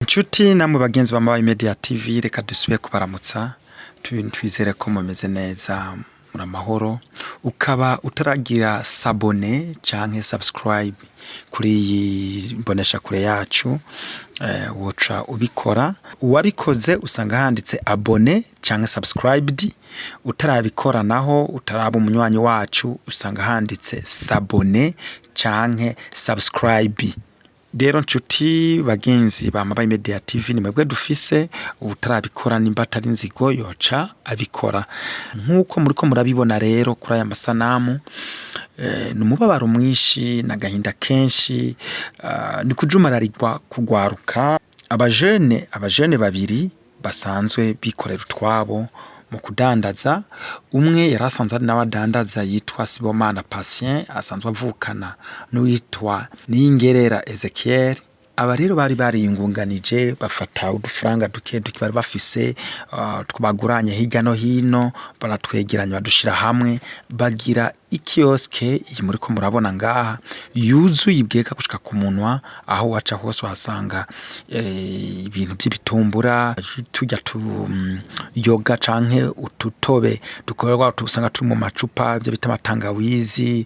Nshuti namwe bagenzi ba Mabayi Media TV, reka dusubiye kubaramutsa twizere ko mumeze neza muri amahoro. Ukaba utaragira sabone canke subscribe kuri iyi mbonesha kure yacu, woca ubikora. Uwabikoze usanga handitse abone canke subscribed, utarabikora naho utaraba umunywanyi wacu usanga handitse sabone canke subscribe. Rero nshuti bagenzi ba Mabayi Media TV, ni mwebwe dufise utarabikora nimba atari nzigo yoca abikora. Nkuko muriko murabibona rero kuri aya masanamu, numubabaro mwinshi nagahinda kenshi, ni kujumararirwa kugwaruka abajene babiri basanzwe bikorera utwabo mu kudandaza. Umwe yarasanzwe ari nawadandaza yitwa Sibomana Patient, asanzwe avukana n'uwitwa Niyingerera Ezekiel. Aba rero bari bariyungunganije bafata udufaranga duke bari bafise, twabaguranye hirya no hino, baratwegeranya badushira hamwe, bagira ikioske iyi muriko murabona ngaha yuzuye ibweka gushika ku munwa, aho waca hose uhasanga ibintu by'ibitumbura, tujya yoga canke ututobe dukorerwa tusanga turi mu macupa byo bita amatangawizi,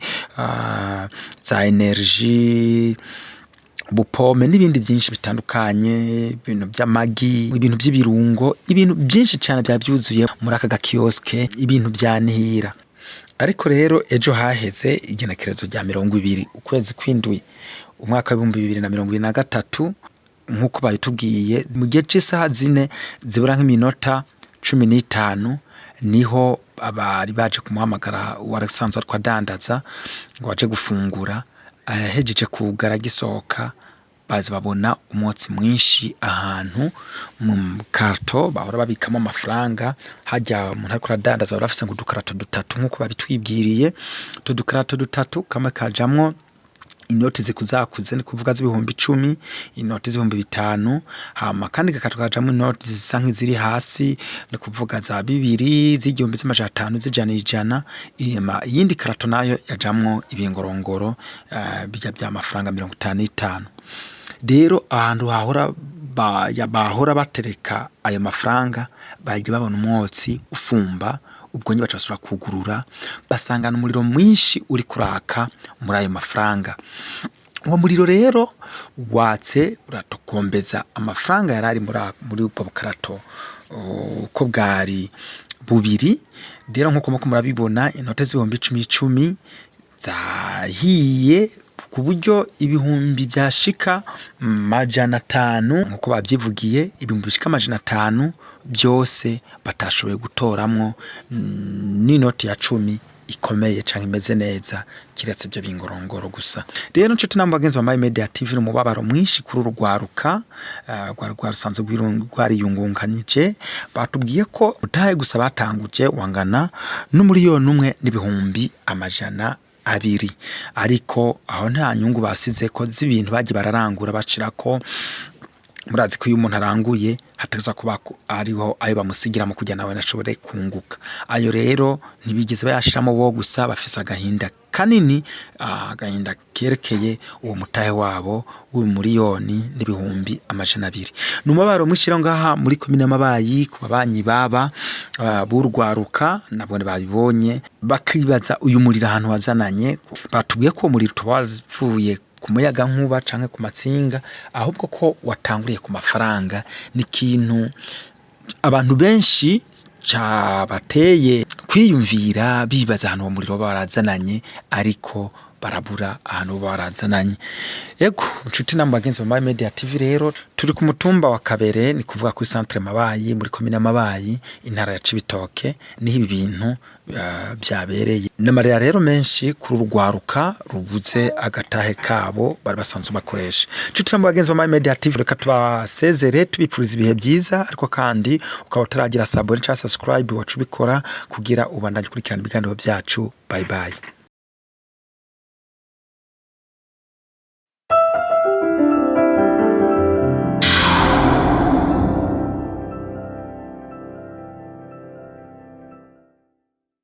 za energy, bupome n'ibindi byinshi bitandukanye, ibintu by'amagi, ibintu by'ibirungo, ibintu byinshi cyane byabyuzuye muri aka gakioske, ibintu byanihira. Ariko rero ejo haheze igenekerezo rya 20 ukwezi kw'indwi umwaka wa 2023, nkuko bayitubwiye mu gihe cy'isaha 4 zibura nk'iminota 15, niho abari baje kumuhamagara warasanzwe twadandaza ngo waje gufungura. Hejeje kugara gisoka, bazi babona umwotsi mwinshi ahantu mu karto bahora babikamo amafaranga. Hajya umuntu ariko aradandaza barafise ngo dukarato dutatu nkuko babitwibwiriye. Tudukarato dutatu kamwe kajamwo inoti zikuzakuze, ni kuvuga z'ibihumbi 10, inoti z'ibihumbi 5, hama kandi gakatwajamwe inoti zisa nk'iziri hasi, ni kuvuga za 2 z'igihumbi z'amajana 5 z'ijana, iyindi karato nayo yajamwo ibingorongoro bijya by'amafaranga 55. Rero ahantu bahora batereka ayo mafaranga bagiye babona umwotsi ufumba, ubwo nyine bacasura kugurura basangana umuriro mwinshi uri kuraka muri ayo mafaranga. Uwo muriro rero watse uratokombeza amafaranga yarari muri ubwo bukarato uko bwari bubiri. Rero nkuko murabibona inote z'ibihumbi 10 zahiye ku buryo ibihumbi byashika 500, nkuko babyivugiye, ibihumbi bishika 500 byose batashoboye gutoramwo n'inoti ya 10 ikomeye canke imeze neza, kiretse byo bingorongoro gusa. Rero nshuti nambagenzi ba Mabayi Media TV, n'umubabaro mwinshi kuri urugwaruka rwasanzwe rwariyungunganije. Batubwiye ko utahe gusa batanguje wangana n'umuriyoni umwe n'ibihumbi amajana 2, ariko aho nta nyungu basize ko z'ibintu bagiye bararangura bacirako. Murazi ko iyo umuntu aranguye hateza kuba ariho ayo bamusigira mu kujya nawe nashobore kunguka. Ayo rero ntibigeze bayashiramo bo gusa, bafise agahinda kanini, agahinda kerekeye uwo mutahe wabo w'umuriyoni n'ibihumbi amajana 2. Numubabaro mwishiro ngaha muri komine Mabayi ku babanyi baba burwaruka, nabone babibonye bakibaza uyu muriro ahantu wazananye. Batubwiye ko umuriro twavuye ku muyaga nkuba canke ku matsinga, ahubwo ko watanguriye ku mafaranga. Ni kintu abantu benshi cabateye kwiyumvira, bibaza ahantu uwo muriro barazananye, ariko barabura ahantu barazananye. Yego nshuti nambagenzi ba Mabayi Media TV, rero turi ku mutumba wa Kabere, ni kuvuga kuri centre Mabayi muri komine Mabayi, intara ya Cibitoke, niho ibi bintu byabereye. N'amarira rero menshi kuri urugwaruka rubuze agatahe kabo bari basanzwe bakoresha. Nshuti nambagenzi ba Mabayi Media TV, reka tubasezere tubipfuriza ibihe byiza, ariko kandi ukaba utaragira sabone cyangwa subscribe wacu bikora kugira ubandanye kurikirana ibiganiro byacu. Bye bye.